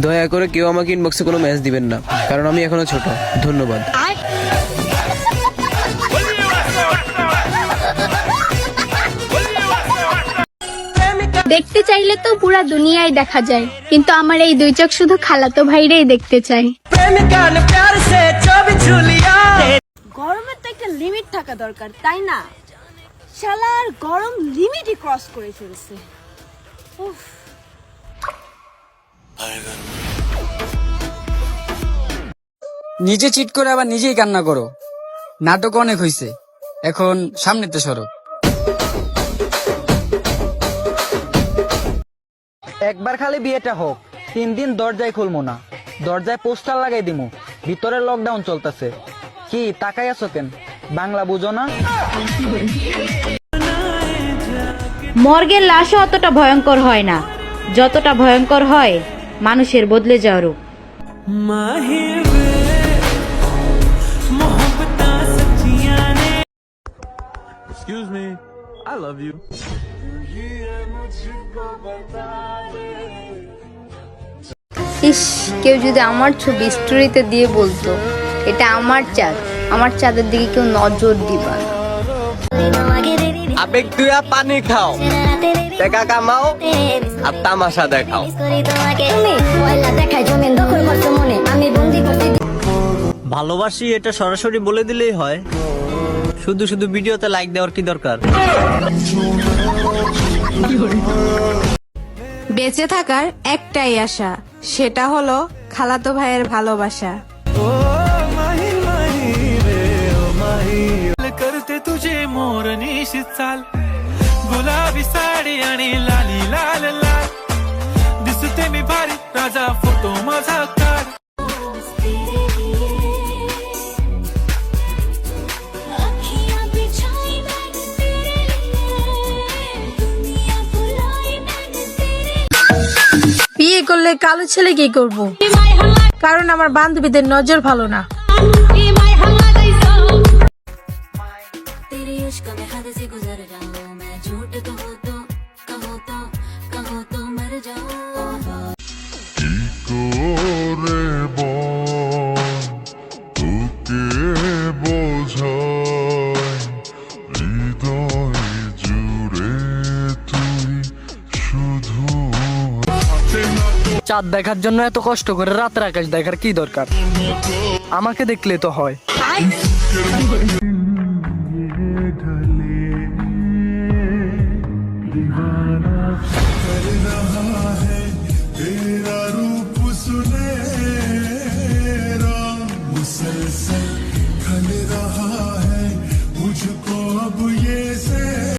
দয়া করে কেউ আমাকে ইনবক্সে কোনো মেসেজ দিবেন না, কারণ আমি এখনো ছোট। ধন্যবাদ। দেখতে চাইলে তো পুরা দুনিয়ায় দেখা যায়, কিন্তু আমার এই দুই চোখ শুধু খালাতো ভাইরেই দেখতে চাই। গরমের তো একটা লিমিট থাকা দরকার, তাই না? শালার গরম লিমিটই ক্রস করে ফেলছে। উফ। নিজে চিট করে আবার নিজেই কান্না করো। নাটক অনেক হইছে, এখন সামনেতে সরো। একবার খালি বিয়েটা হোক, 3 দিন দরজায় খুলবো না, দরজায় পোস্টার লাগাই দিমু, ভিতরে লকডাউন চলতেছে। কি তাকাই আছো কেন? বাংলা বুঝো না? মর্গের লাশও অতটা ভয়ঙ্কর হয় না, যতটা ভয়ঙ্কর হয় মানুষের বদলে যাওয়ার রূপ। Excuse me, I love you. ইস, কেউ যদি আমার ছবি স্টোরিতে দিয়ে বলতো এটা আমার চাঁদ, আমার চাঁদের দিকে কেউ নজর দিবা না। আবেগ দুয়া পানি খাও, টাকা কামাও আর তামাশা দেখাও। ভালোবাসি এটা সরাসরি বলে দিলেই হয়, শুধু শুধু ভিডিওতে লাইক দেওয়ার কি দরকার? বেঁচে থাকার একটাই আশা, সেটা হলো খালাতো ভাইয়ের ভালোবাসা। करते तुझे मोरनी चाल, गुलाबी साडी आणि लाली लाल लाल, दिसते मी भारी राजा, फोटो माझा काढ। বিয়ে করলে কালো ছেলে কি করব, কারণ আমার বান্ধবীদের নজর ভালো না। চাঁদ দেখার জন্য এত কষ্ট করে রাতের আকাশ দেখার কি দরকার? আমাকে দেখলে তো হয়।